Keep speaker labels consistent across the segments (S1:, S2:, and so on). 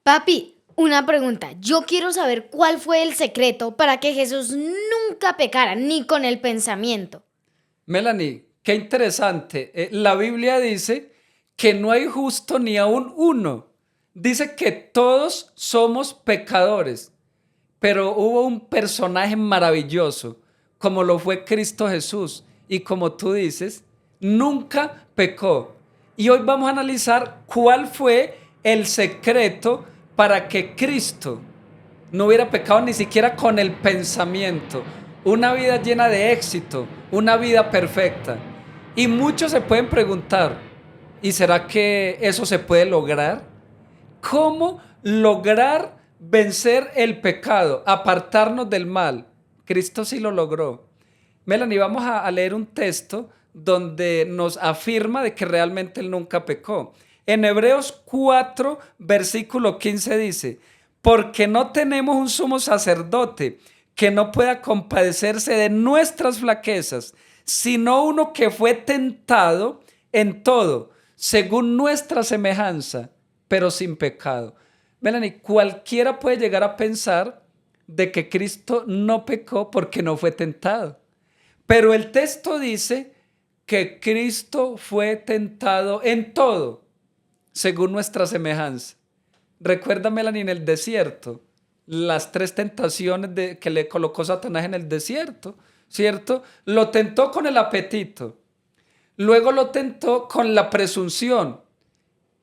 S1: Papi, una pregunta. Yo quiero saber cuál fue el secreto para que Jesús nunca pecara, ni con el pensamiento.
S2: Melanie, qué interesante. La Biblia dice que no hay justo ni aún uno. Dice que todos somos pecadores, pero hubo un personaje maravilloso, como lo fue Cristo Jesús, y como tú dices, nunca pecó. Y hoy vamos a analizar cuál fue el secreto para que Cristo no hubiera pecado ni siquiera con el pensamiento. Una vida llena de éxito, una vida perfecta. Y muchos se pueden preguntar, ¿y será que eso se puede lograr? ¿Cómo lograr vencer el pecado, apartarnos del mal? Cristo sí lo logró. Melanie, vamos a leer un texto donde nos afirma de que realmente él nunca pecó. En Hebreos 4, versículo 15 dice, porque no tenemos un sumo sacerdote que no pueda compadecerse de nuestras flaquezas, sino uno que fue tentado en todo, según nuestra semejanza, pero sin pecado. Melanie, cualquiera puede llegar a pensar de que Cristo no pecó porque no fue tentado. Pero el texto dice que Cristo fue tentado en todo, según nuestra semejanza. Recuerda, Melanie, en el desierto, las tres tentaciones que le colocó Satanás en el desierto, ¿cierto? Lo tentó con el apetito, luego lo tentó con la presunción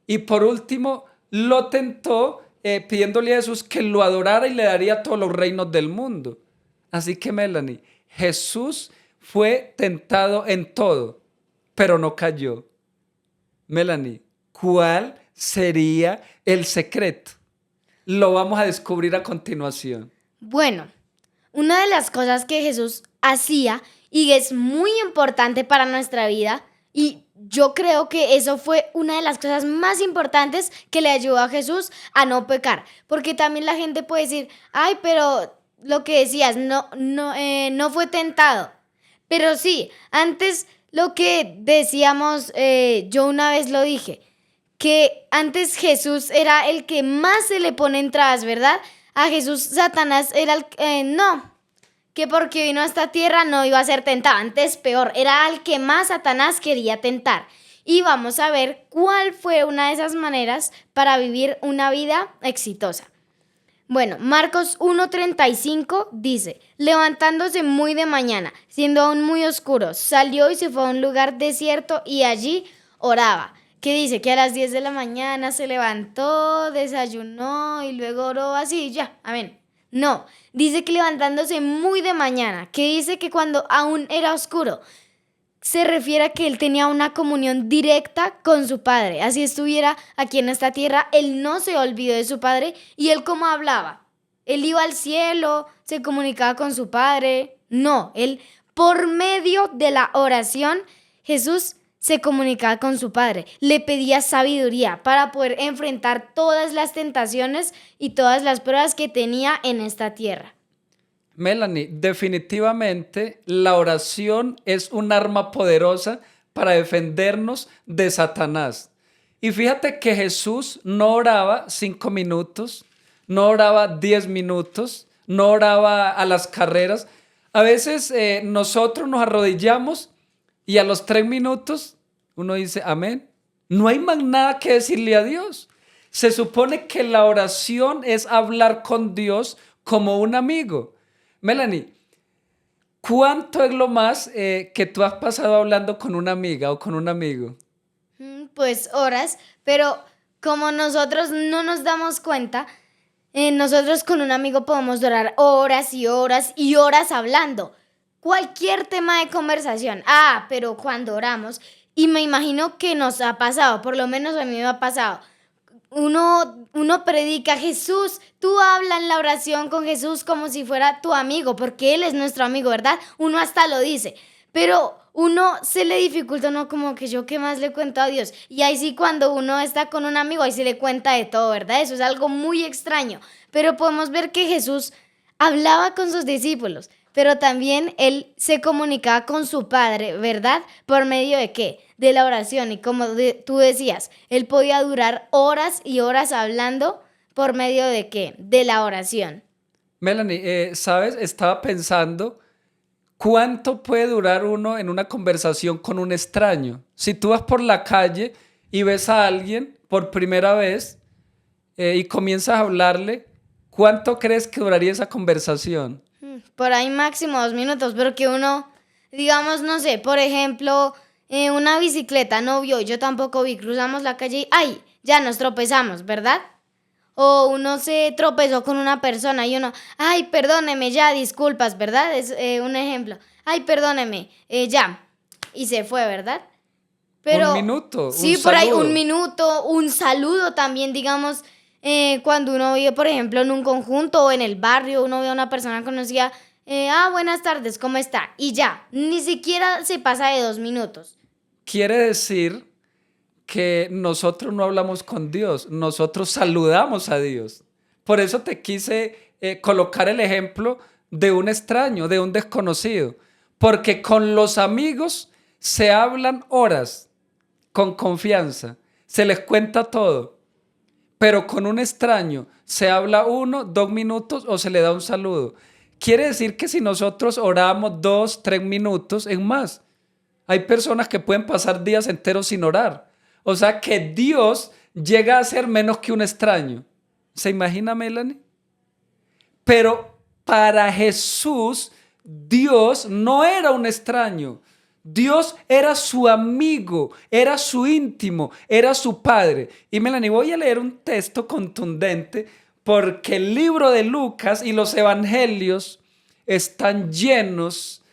S2: y por último lo tentó pidiéndole a Jesús que lo adorara y le daría todos los reinos del mundo. Así que, Melanie, Jesús fue tentado en todo, pero no cayó. Melanie, ¿cuál sería el secreto? Lo vamos a descubrir a continuación.
S1: Bueno, una de las cosas que Jesús hacía y es muy importante para nuestra vida, y yo creo que eso fue una de las cosas más importantes que le ayudó a Jesús a no pecar, porque también la gente puede decir, ay, pero lo que decías, no fue tentado. Pero sí, antes lo que decíamos, yo una vez lo dije, que antes Jesús era el que más se le pone entradas, ¿verdad? A Jesús Satanás era no, que porque vino a esta tierra no iba a ser tentado, antes peor, era al que más Satanás quería tentar. Y vamos a ver cuál fue una de esas maneras para vivir una vida exitosa. Bueno, Marcos 1:35 dice, levantándose muy de mañana, siendo aún muy oscuro, salió y se fue a un lugar desierto y allí oraba. Que dice que a las 10 de la mañana se levantó, desayunó y luego oró así, ya, amén. No, dice que levantándose muy de mañana, que dice que cuando aún era oscuro, se refiere a que él tenía una comunión directa con su padre. Así estuviera aquí en esta tierra, él no se olvidó de su padre. ¿Y él cómo hablaba? Él iba al cielo, se comunicaba con su padre. No, él por medio de la oración, Jesús se comunicaba con su padre, le pedía sabiduría para poder enfrentar todas las tentaciones y todas las pruebas que tenía en esta tierra.
S2: Melanie, definitivamente la oración es un arma poderosa para defendernos de Satanás. Y fíjate que Jesús no oraba 5 minutos, no oraba 10 minutos, no oraba a las carreras. A veces nosotros nos arrodillamos y a los 3 minutos uno dice amén. No hay más nada que decirle a Dios. Se supone que la oración es hablar con Dios como un amigo. Melanie, ¿cuánto es lo más que tú has pasado hablando con una amiga o con un amigo?
S1: Pues horas, pero como nosotros no nos damos cuenta, nosotros con un amigo podemos durar horas y horas y horas hablando. Cualquier tema de conversación. Pero cuando oramos, y me imagino que nos ha pasado, por lo menos a mí me ha pasado. Uno predica a Jesús, tú hablas en la oración con Jesús como si fuera tu amigo, porque Él es nuestro amigo, ¿verdad? Uno hasta lo dice, pero uno se le dificulta, ¿no? Como que yo qué más le cuento a Dios. Y ahí sí cuando uno está con un amigo, ahí sí le cuenta de todo, ¿verdad? Eso es algo muy extraño, pero podemos ver que Jesús hablaba con sus discípulos, pero también Él se comunicaba con su Padre, ¿verdad? ¿Por medio de qué? De la oración. Y como tú decías, Él podía durar horas y horas hablando ¿Por medio de qué? De la oración.
S2: Melanie, ¿sabes? Estaba pensando cuánto puede durar uno en una conversación con un extraño. Si tú vas por la calle y ves a alguien por primera vez y comienzas a hablarle, ¿cuánto crees que duraría esa conversación?
S1: Por ahí máximo 2 minutos, pero que uno, digamos, no sé, por ejemplo, una bicicleta no vio, yo tampoco vi, cruzamos la calle y ¡ay! Ya nos tropezamos, ¿verdad? O uno se tropezó con una persona y uno, ¡ay, perdóneme, ya, disculpas, ¿verdad? Es un ejemplo. ¡Ay, perdóneme, ya! Y se fue, ¿verdad?
S2: Un
S1: Pero
S2: minuto, un
S1: sí, por ahí un
S2: saludo.
S1: minuto, un saludo también, digamos, cuando uno vive, por ejemplo, en un conjunto o en el barrio, uno ve a una persona conocida, buenas tardes, ¿cómo está? Y ya, ni siquiera se pasa de 2 minutos.
S2: Quiere decir que nosotros no hablamos con Dios, nosotros saludamos a Dios. Por eso te quise colocar el ejemplo de un extraño, de un desconocido, porque con los amigos se hablan horas, con confianza, se les cuenta todo, pero con un extraño se habla 1, 2 minutos o se le da un saludo. Quiere decir que si nosotros oramos 2, 3 minutos, es más, hay personas que pueden pasar días enteros sin orar. O sea que Dios llega a ser menos que un extraño. ¿Se imagina, Melanie? Pero para Jesús, Dios no era un extraño. Dios era su amigo, era su íntimo, era su padre. Y Melanie, voy a leer un texto contundente porque el libro de Lucas y los evangelios están llenos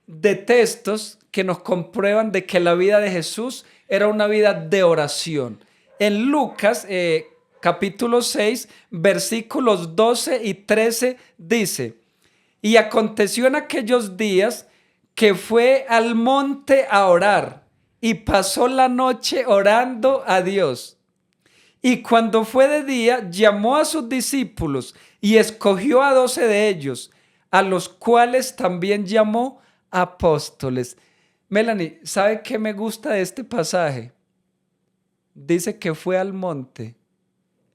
S2: de textos que nos comprueban de que la vida de Jesús era una vida de oración. En Lucas capítulo 6, versículos 12 y 13 dice, y aconteció en aquellos días que fue al monte a orar y pasó la noche orando a Dios. Y cuando fue de día, llamó a sus discípulos y escogió a 12 de ellos, a los cuales también llamó apóstoles. Melanie, ¿sabe qué me gusta de este pasaje? Dice que fue al monte.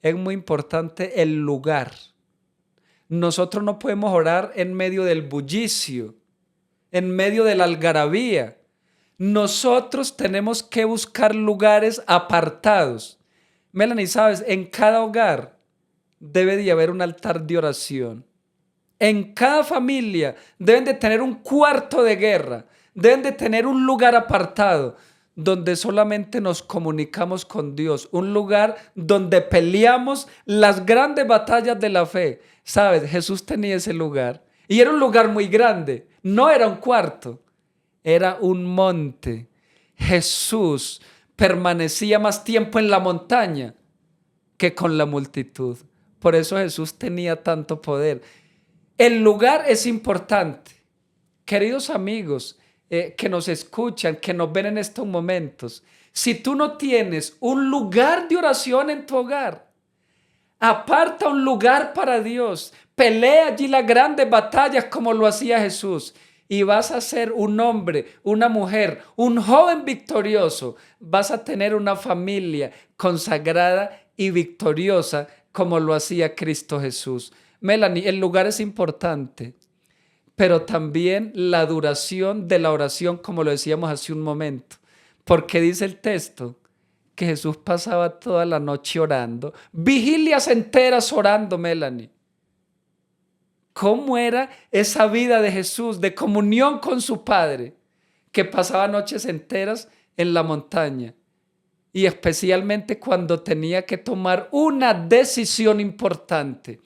S2: Es muy importante el lugar. Nosotros no podemos orar en medio del bullicio, en medio de la algarabía. Nosotros tenemos que buscar lugares apartados. Melanie, ¿sabes? En cada hogar debe de haber un altar de oración. En cada familia deben de tener un cuarto de guerra, deben de tener un lugar apartado donde solamente nos comunicamos con Dios, un lugar donde peleamos las grandes batallas de la fe. ¿Sabes? Jesús tenía ese lugar y era un lugar muy grande, no era un cuarto, era un monte. Jesús permanecía más tiempo en la montaña que con la multitud. Por eso Jesús tenía tanto poder. El lugar es importante. Queridos amigos que nos escuchan, que nos ven en estos momentos, si tú no tienes un lugar de oración en tu hogar, aparta un lugar para Dios, pelea allí las grandes batallas como lo hacía Jesús y vas a ser un hombre, una mujer, un joven victorioso. Vas a tener una familia consagrada y victoriosa como lo hacía Cristo Jesús. Melanie, el lugar es importante, pero también la duración de la oración, como lo decíamos hace un momento, porque dice el texto que Jesús pasaba toda la noche orando, vigilias enteras orando, Melanie. ¿Cómo era esa vida de Jesús de comunión con su Padre, que pasaba noches enteras en la montaña? Y especialmente cuando tenía que tomar una decisión importante.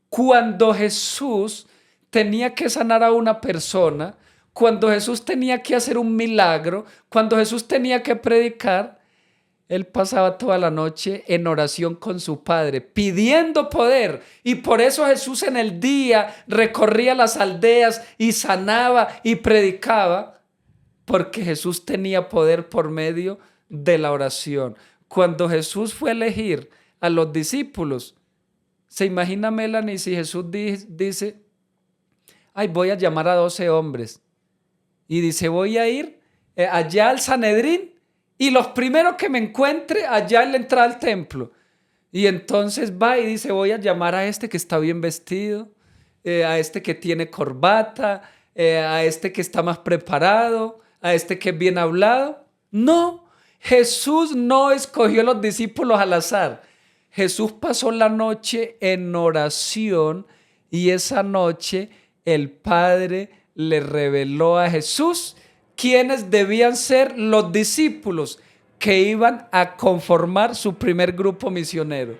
S2: Cuando Jesús tenía que sanar a una persona, cuando Jesús tenía que hacer un milagro, cuando Jesús tenía que predicar, él pasaba toda la noche en oración con su Padre, pidiendo poder. Y por eso Jesús en el día recorría las aldeas y sanaba y predicaba, porque Jesús tenía poder por medio de la oración. Cuando Jesús fue a elegir a los discípulos, ¿se imagina, Melanie, si Jesús dice, ay, voy a llamar a 12 hombres? Y dice, voy a ir allá al Sanedrín y los primeros que me encuentre allá en la entrada al templo. Y entonces va y dice, voy a llamar a este que está bien vestido, a este que tiene corbata, a este que está más preparado, a este que es bien hablado. No, Jesús no escogió a los discípulos al azar. Jesús pasó la noche en oración y esa noche el Padre le reveló a Jesús quiénes debían ser los discípulos que iban a conformar su primer grupo misionero.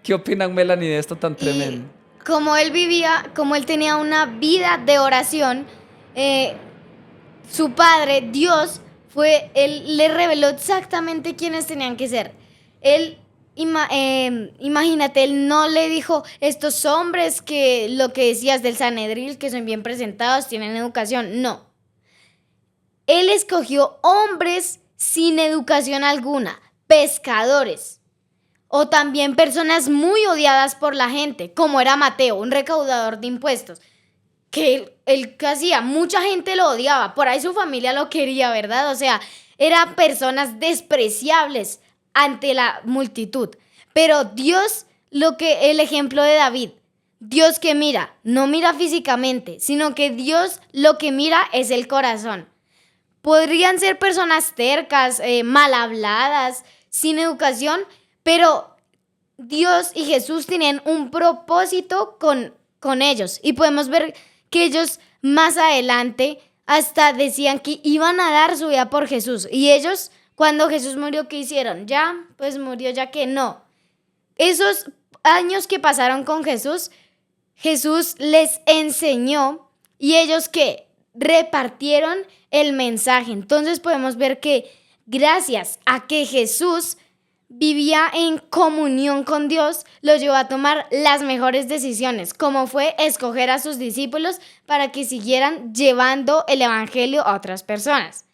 S2: ¿Qué opinan, Melanie, de esto tan
S1: Y
S2: tremendo?
S1: como él vivía, como él tenía una vida de oración, eh, su padre, Dios, él le reveló exactamente quiénes tenían que ser. Él, imagínate, él no le dijo, estos hombres que lo que decías del Sanedril, que son bien presentados, tienen educación. No. Él escogió hombres sin educación alguna, pescadores, o también personas muy odiadas por la gente, como era Mateo, un recaudador de impuestos, que él que hacía, mucha gente lo odiaba, por ahí su familia lo quería, ¿verdad? O sea, eran personas despreciables ante la multitud. Pero Dios, el ejemplo de David, Dios que mira, no mira físicamente, sino que Dios lo que mira es el corazón. Podrían ser personas tercas, mal habladas, sin educación, pero Dios y Jesús tienen un propósito con ellos. Y podemos ver que ellos más adelante hasta decían que iban a dar su vida por Jesús. Y ellos, cuando Jesús murió, ¿qué hicieron? Ya, pues murió, ya que no. Esos años que pasaron con Jesús, Jesús les enseñó y ellos que repartieron el mensaje. Entonces podemos ver que gracias a que Jesús vivía en comunión con Dios, lo llevó a tomar las mejores decisiones, como fue escoger a sus discípulos para que siguieran llevando el evangelio a otras personas.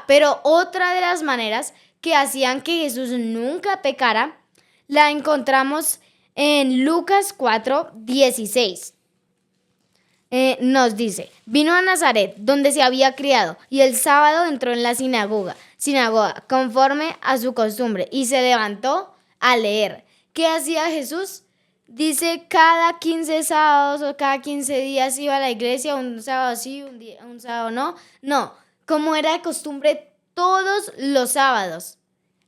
S1: Pero otra de las maneras que hacían que Jesús nunca pecara, la encontramos en Lucas 4:16. Nos dice, vino a Nazaret, donde se había criado, y el sábado entró en la sinagoga, conforme a su costumbre, y se levantó a leer. ¿Qué hacía Jesús? Dice, cada 15 sábados o cada 15 días iba a la iglesia, un sábado sí, un sábado no. No, como era de costumbre todos los sábados.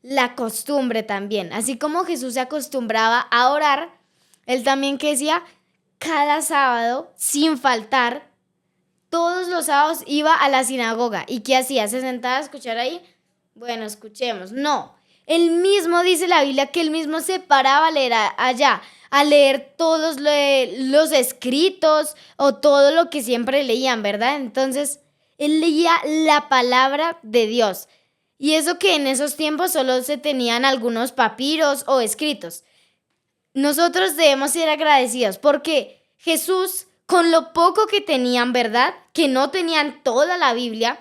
S1: La costumbre también. Así como Jesús se acostumbraba a orar, él también que decía, cada sábado, sin faltar, todos los sábados iba a la sinagoga. ¿Y qué hacía? ¿Se sentaba a escuchar ahí? Bueno, escuchemos. No, él mismo dice la Biblia que él mismo se paraba a leer allá, a leer todos los escritos o todo lo que siempre leían, ¿verdad? Entonces, él leía la palabra de Dios. Y eso que en esos tiempos solo se tenían algunos papiros o escritos. Nosotros debemos ser agradecidos porque Jesús, con lo poco que tenían, ¿verdad? Que no tenían toda la Biblia,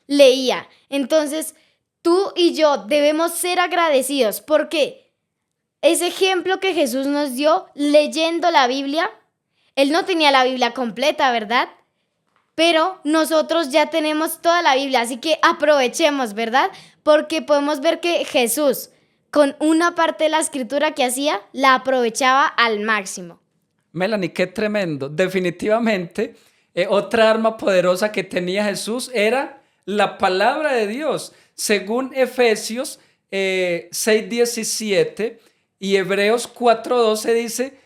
S1: leía. Entonces, tú y yo debemos ser agradecidos porque ese ejemplo que Jesús nos dio leyendo la Biblia, él no tenía la Biblia completa, ¿verdad? Pero nosotros ya tenemos toda la Biblia, así que aprovechemos, ¿verdad? Porque podemos ver que Jesús, con una parte de la escritura que hacía, la aprovechaba al máximo.
S2: Melanie, qué tremendo. Definitivamente, otra arma poderosa que tenía Jesús era la palabra de Dios. Según Efesios 6:17 y Hebreos 4:12 dice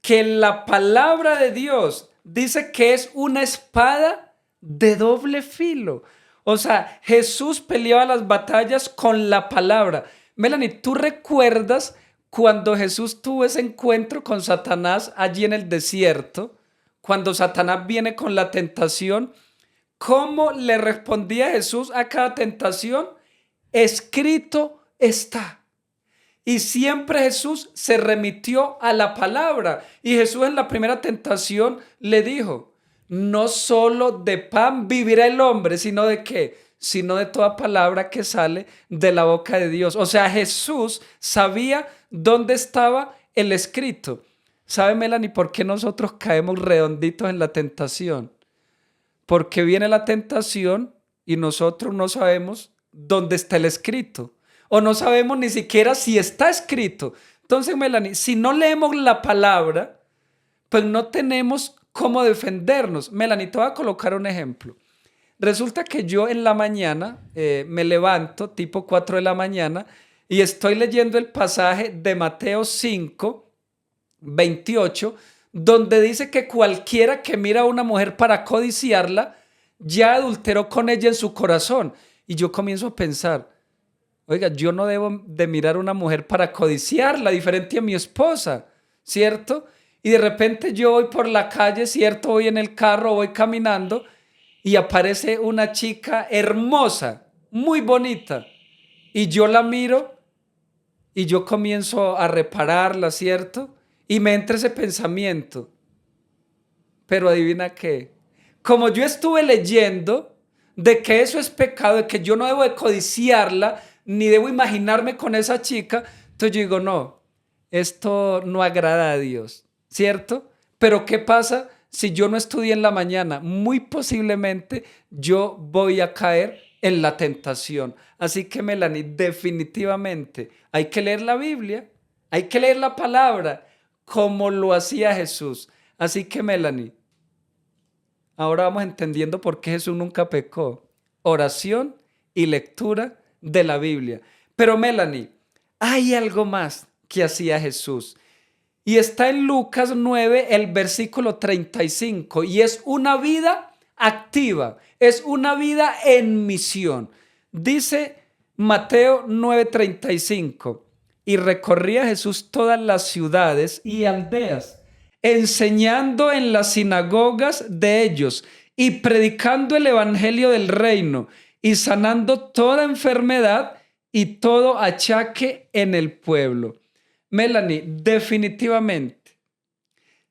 S2: que la palabra de Dios dice que es una espada de doble filo. O sea, Jesús peleaba las batallas con la palabra. Melanie, ¿tú recuerdas cuando Jesús tuvo ese encuentro con Satanás allí en el desierto? Cuando Satanás viene con la tentación, ¿cómo le respondía Jesús a cada tentación? Escrito está. Y siempre Jesús se remitió a la palabra. Y Jesús en la primera tentación le dijo, no solo de pan vivirá el hombre, sino de qué, sino de toda palabra que sale de la boca de Dios. O sea, Jesús sabía dónde estaba el escrito. ¿Sabe, Melanie, por qué nosotros caemos redonditos en la tentación? Porque viene la tentación y nosotros no sabemos dónde está el escrito. O no sabemos ni siquiera si está escrito. Entonces, Melanie, si no leemos la palabra, pues no tenemos cómo defendernos. Melanie, te voy a colocar un ejemplo. Resulta que yo en la mañana me levanto tipo 4 de la mañana y estoy leyendo el pasaje de Mateo 5, 28, donde dice que cualquiera que mira a una mujer para codiciarla, ya adulteró con ella en su corazón. Y yo comienzo a pensar, oiga, yo no debo de mirar a una mujer para codiciarla, diferente a mi esposa, ¿cierto? Y de repente yo voy por la calle, ¿cierto? Voy en el carro, voy caminando y aparece una chica hermosa, muy bonita. Y yo la miro y yo comienzo a repararla, ¿cierto? Y me entra ese pensamiento. Pero adivina qué. Como yo estuve leyendo de que eso es pecado, de que yo no debo de codiciarla, ni debo imaginarme con esa chica, entonces yo digo, no, esto no agrada a Dios, ¿cierto? Pero ¿qué pasa si yo no estudié en la mañana? Muy posiblemente yo voy a caer en la tentación. Así que, Melanie, definitivamente hay que leer la Biblia, hay que leer la palabra como lo hacía Jesús. Así que, Melanie, ahora vamos entendiendo por qué Jesús nunca pecó. Oración y lectura de la Biblia. Pero, Melanie, hay algo más que hacía Jesús. Y está en Lucas 9, el versículo 35. Y es una vida activa. Es una vida en misión. Dice Mateo 9:35. Y recorría Jesús todas las ciudades y aldeas, enseñando en las sinagogas de ellos y predicando el evangelio del reino y sanando toda enfermedad y todo achaque en el pueblo. Melanie, definitivamente,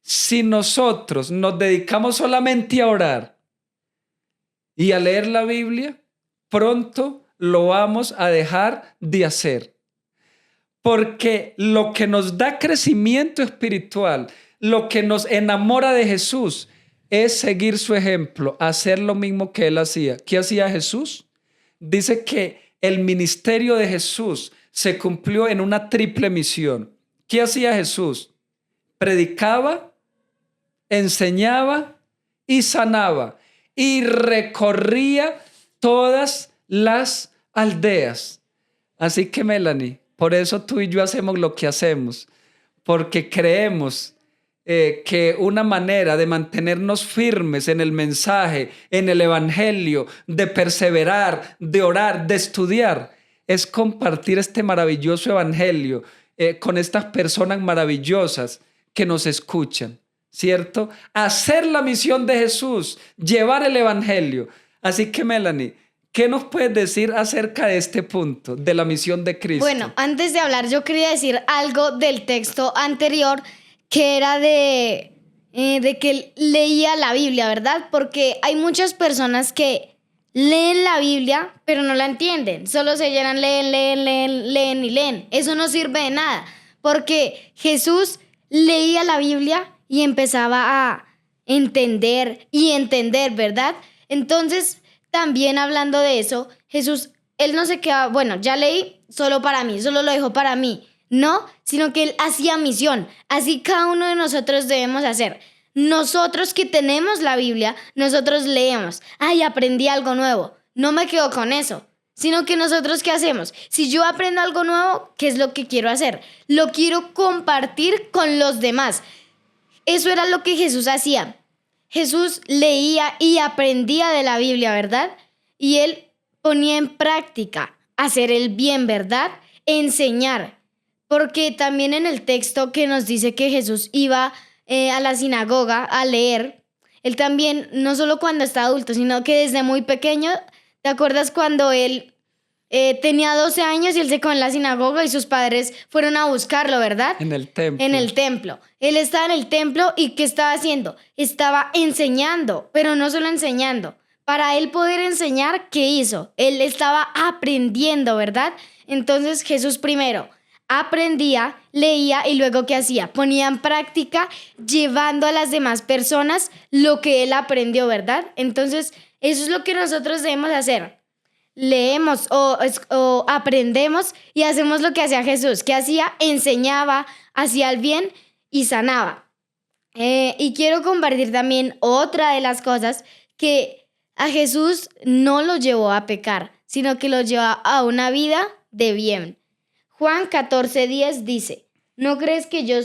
S2: si nosotros nos dedicamos solamente a orar y a leer la Biblia, pronto lo vamos a dejar de hacer. Porque lo que nos da crecimiento espiritual, lo que nos enamora de Jesús, es seguir su ejemplo, hacer lo mismo que él hacía. ¿Qué hacía Jesús? Dice que el ministerio de Jesús se cumplió en una triple misión. ¿Qué hacía Jesús? Predicaba, enseñaba y sanaba. Y recorría todas las aldeas. Así que, Melanie, por eso tú y yo hacemos lo que hacemos. Porque creemos que una manera de mantenernos firmes en el mensaje, en el evangelio, de perseverar, de orar, de estudiar, es compartir este maravilloso evangelio con estas personas maravillosas que nos escuchan, ¿cierto? Hacer la misión de Jesús, llevar el evangelio. Así que, Melanie, ¿qué nos puedes decir acerca de este punto, de la misión de Cristo?
S1: Bueno, antes de hablar, yo quería decir algo del texto anterior, que era de que leía la Biblia, ¿verdad? Porque hay muchas personas que leen la Biblia, pero no la entienden. Solo se llenan, leen y leen. Eso no sirve de nada, porque Jesús leía la Biblia y empezaba a entender y entender, ¿verdad? Entonces, también hablando de eso, Jesús, él no se quedaba, bueno, ya leí solo para mí, solo lo dejó para mí. No, sino que él hacía misión. Así cada uno de nosotros debemos hacer. Nosotros que tenemos la Biblia, nosotros leemos. Ay, aprendí algo nuevo. No me quedo con eso. Sino que nosotros, ¿qué hacemos? Si yo aprendo algo nuevo, ¿qué es lo que quiero hacer? Lo quiero compartir con los demás. Eso era lo que Jesús hacía. Jesús leía y aprendía de la Biblia, ¿verdad? Y él ponía en práctica hacer el bien, ¿verdad? Enseñar. Porque también en el texto que nos dice que Jesús iba a la sinagoga a leer, él también, no solo cuando estaba adulto, sino que desde muy pequeño, ¿te acuerdas cuando él tenía 12 años y él se quedó en la sinagoga y sus padres fueron a buscarlo, ¿verdad?
S2: En el templo.
S1: En el templo. Él estaba en el templo y ¿qué estaba haciendo? Estaba enseñando, pero no solo enseñando. Para él poder enseñar, ¿qué hizo? Él estaba aprendiendo, ¿verdad? Entonces Jesús primero aprendía, leía y luego ¿qué hacía? Ponía en práctica llevando a las demás personas lo que él aprendió, ¿verdad? Entonces eso es lo que nosotros debemos hacer. leemos o aprendemos y hacemos lo que hacía Jesús, que hacía, enseñaba, hacía el bien y sanaba. Y quiero compartir también otra de las cosas que a Jesús no lo llevó a pecar, sino que lo llevó a una vida de bien. Juan 14:10 dice, ¿no crees que yo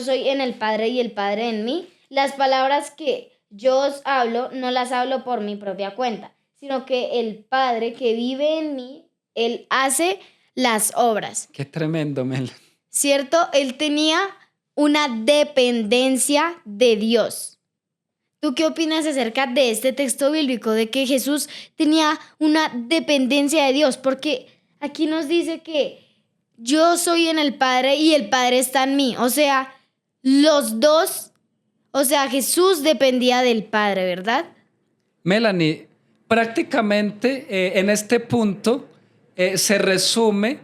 S1: soy en el Padre y el Padre en mí? Las palabras que yo os hablo no las hablo por mi propia cuenta, sino que el Padre que vive en mí, Él hace las obras.
S2: Qué tremendo, Mel.
S1: ¿Cierto? Él tenía una dependencia de Dios. ¿Tú qué opinas acerca de este texto bíblico, de que Jesús tenía una dependencia de Dios? Porque aquí nos dice que yo soy en el Padre y el Padre está en mí. O sea, los dos, Jesús dependía del Padre, ¿verdad?
S2: Melanie, prácticamente en este punto se resume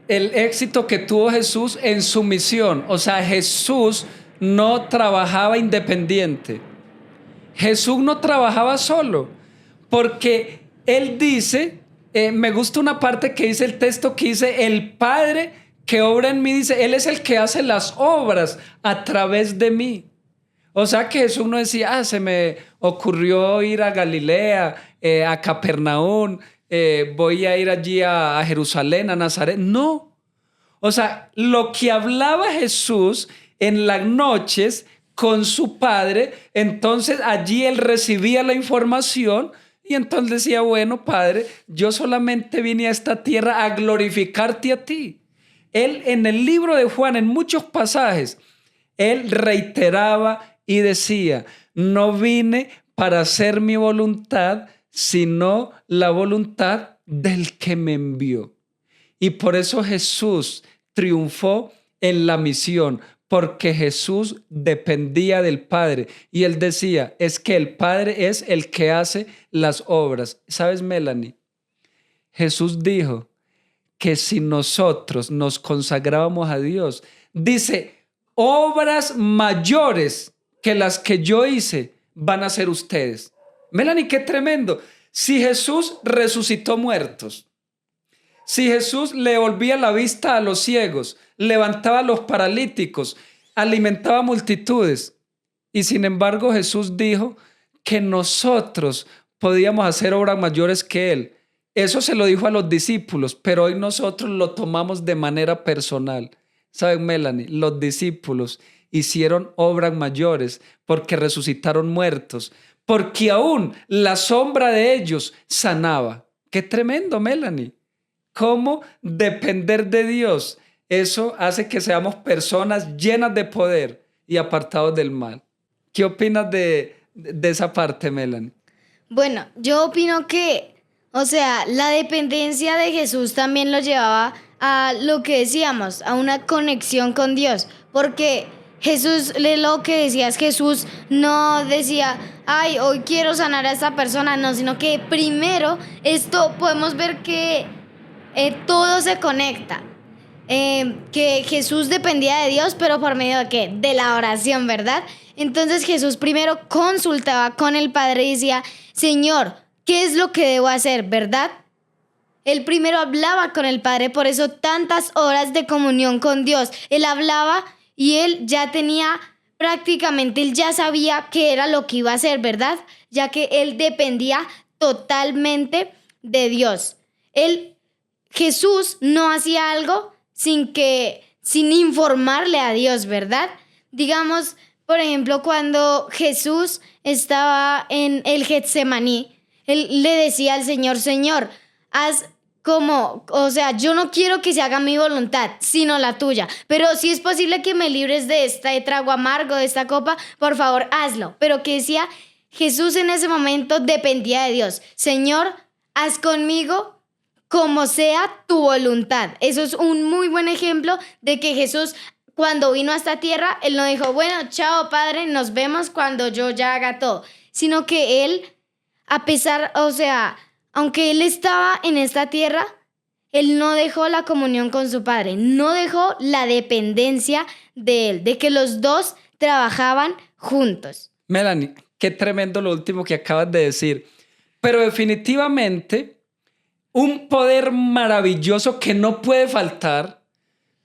S2: el éxito que tuvo Jesús en su misión. O sea, Jesús no trabajaba independiente. Jesús no trabajaba solo, porque Él dice, me gusta una parte que dice el texto que dice, el Padre que obra en mí, dice, Él es el que hace las obras a través de mí. O sea que Jesús no decía, se me ocurrió ir a Galilea, a Capernaum, voy a ir allí a Jerusalén, a Nazaret. No. O sea, lo que hablaba Jesús en las noches con su Padre, entonces allí Él recibía la información y entonces decía, bueno, Padre, yo solamente vine a esta tierra a glorificarte a ti. Él en el libro de Juan, en muchos pasajes, Él reiteraba y decía, no vine para hacer mi voluntad, sino la voluntad del que me envió. Y por eso Jesús triunfó en la misión, porque Jesús dependía del Padre. Y Él decía, es que el Padre es el que hace las obras. ¿Sabes, Melanie? Jesús dijo que si nosotros nos consagrábamos a Dios, dice, obras mayores que las que yo hice van a hacer ustedes. Melanie, qué tremendo. Si Jesús resucitó muertos, si Jesús le volvía la vista a los ciegos, levantaba a los paralíticos, alimentaba multitudes, y sin embargo Jesús dijo que nosotros podíamos hacer obras mayores que Él. Eso se lo dijo a los discípulos, pero hoy nosotros lo tomamos de manera personal. ¿Saben, Melanie? Los discípulos hicieron obras mayores porque resucitaron muertos, porque aún la sombra de ellos sanaba. ¡Qué tremendo, Melanie! ¿Cómo depender de Dios? Eso hace que seamos personas llenas de poder y apartados del mal. ¿Qué opinas de esa parte, Melanie?
S1: Bueno, yo opino que, la dependencia de Jesús también lo llevaba a lo que decíamos, a una conexión con Dios, porque Jesús, lo que decías, Jesús no decía, ay, hoy quiero sanar a esta persona, no, sino que primero esto podemos ver que todo se conecta. Que Jesús dependía de Dios, pero por medio de ¿qué? De la oración, ¿verdad? Entonces Jesús primero consultaba con el Padre y decía, Señor, ¿qué es lo que debo hacer, verdad? Él primero hablaba con el Padre, por eso tantas horas de comunión con Dios. Él hablaba y él ya tenía prácticamente, él ya sabía qué era lo que iba a hacer, ¿verdad? Ya que él dependía totalmente de Dios. Jesús no hacía algo sin informarle a Dios, ¿verdad? Digamos, por ejemplo, cuando Jesús estaba en el Getsemaní, él le decía al Señor, Señor, haz yo no quiero que se haga mi voluntad, sino la tuya. Pero si es posible que me libres de este trago amargo, de esta copa, por favor, hazlo. Pero que decía, Jesús en ese momento dependía de Dios. Señor, haz conmigo como sea tu voluntad. Eso es un muy buen ejemplo de que Jesús, cuando vino a esta tierra, Él no dijo, bueno, chao, Padre, nos vemos cuando yo ya haga todo. Sino que Él, aunque Él estaba en esta tierra, Él no dejó la comunión con su Padre, no dejó la dependencia de Él, de que los dos trabajaban juntos.
S2: Melanie, qué tremendo lo último que acabas de decir. Pero definitivamente un poder maravilloso que no puede faltar,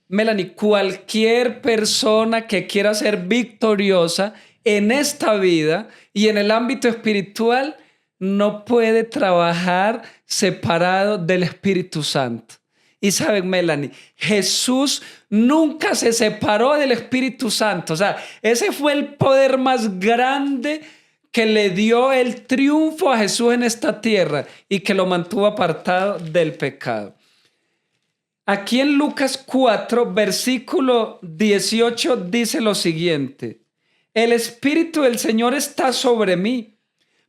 S2: Melanie, cualquier persona que quiera ser victoriosa en esta vida y en el ámbito espiritual no puede trabajar separado del Espíritu Santo. Y saben, Melanie, Jesús nunca se separó del Espíritu Santo. O sea, ese fue el poder más grande que le dio el triunfo a Jesús en esta tierra y que lo mantuvo apartado del pecado. Aquí en Lucas 4, versículo 18 dice lo siguiente: el Espíritu del Señor está sobre mí,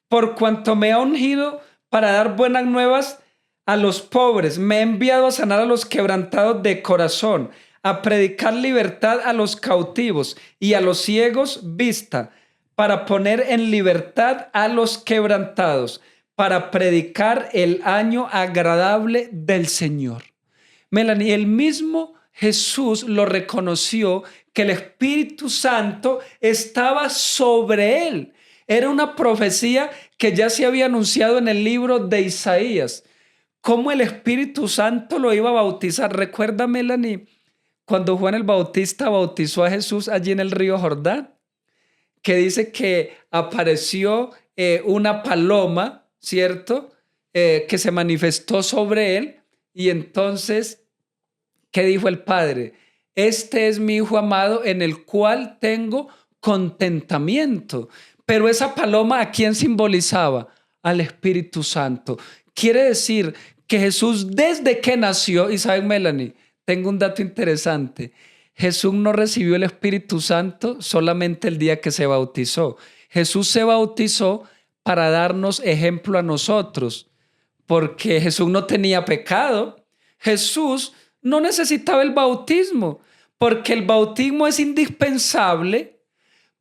S2: por cuanto me ha ungido para dar buenas nuevas a los pobres, me ha enviado a sanar a los quebrantados de corazón, a predicar libertad a los cautivos y a los ciegos vista, para poner en libertad a los quebrantados, para predicar el año agradable del Señor. Melanie, el mismo Jesús lo reconoció que el Espíritu Santo estaba sobre él. Era una profecía que ya se había anunciado en el libro de Isaías. ¿Cómo el Espíritu Santo lo iba a bautizar? Recuerda, Melanie, cuando Juan el Bautista bautizó a Jesús allí en el río Jordán, que dice que apareció una paloma, ¿cierto? Que se manifestó sobre él. Y entonces, ¿qué dijo el Padre? Este es mi Hijo amado en el cual tengo contentamiento. Pero esa paloma, ¿a quién simbolizaba? Al Espíritu Santo. Quiere decir que Jesús desde que nació, y saben, Melanie, tengo un dato interesante. Jesús no recibió el Espíritu Santo solamente el día que se bautizó. Jesús se bautizó para darnos ejemplo a nosotros, porque Jesús no tenía pecado. Jesús no necesitaba el bautismo, porque el bautismo es indispensable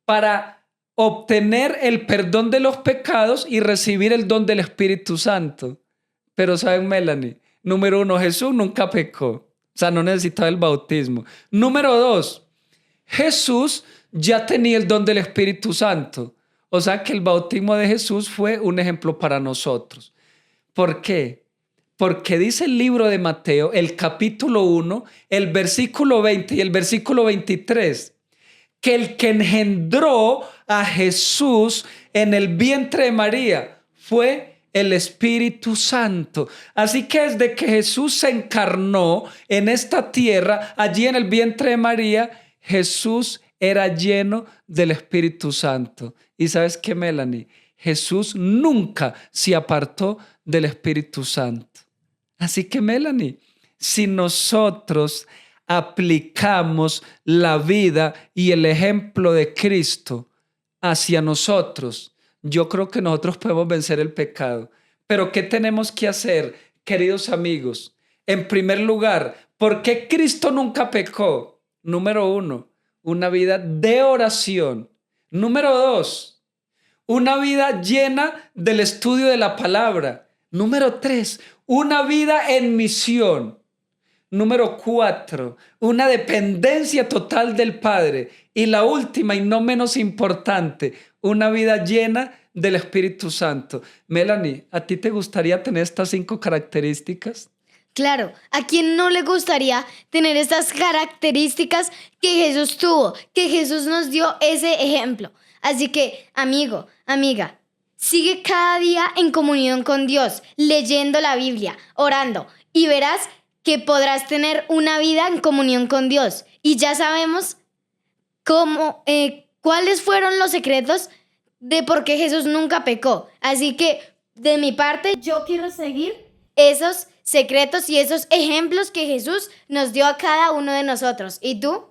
S2: para obtener el perdón de los pecados y recibir el don del Espíritu Santo. Pero ¿saben, Melanie? Número 1, Jesús nunca pecó. O sea, no necesitaba el bautismo. Número 2, Jesús ya tenía el don del Espíritu Santo. O sea que el bautismo de Jesús fue un ejemplo para nosotros. ¿Por qué? Porque dice el libro de Mateo, el capítulo 1, el versículo 20 y el versículo 23, que el que engendró a Jesús en el vientre de María fue el Espíritu Santo. Así que desde que Jesús se encarnó en esta tierra, allí en el vientre de María, Jesús era lleno del Espíritu Santo. ¿Y sabes qué, Melanie? Jesús nunca se apartó del Espíritu Santo. Así que, Melanie, si nosotros aplicamos la vida y el ejemplo de Cristo hacia nosotros, yo creo que nosotros podemos vencer el pecado. Pero ¿qué tenemos que hacer, queridos amigos? En primer lugar, ¿por qué Cristo nunca pecó? Número 1, una vida de oración. Número 2, una vida llena del estudio de la palabra. Número 3, una vida en misión. Número 4, una dependencia total del Padre. Y la última y no menos importante, una vida llena del Espíritu Santo. Melanie, ¿a ti te gustaría tener estas 5 características?
S1: Claro, ¿a quién no le gustaría tener estas características que Jesús tuvo? Que Jesús nos dio ese ejemplo. Así que, amigo, amiga, sigue cada día en comunión con Dios, leyendo la Biblia, orando, y verás que podrás tener una vida en comunión con Dios. Y ya sabemos cuáles fueron los secretos de por qué Jesús nunca pecó. Así que, de mi parte, yo quiero seguir esos secretos y esos ejemplos que Jesús nos dio a cada uno de nosotros. ¿Y tú?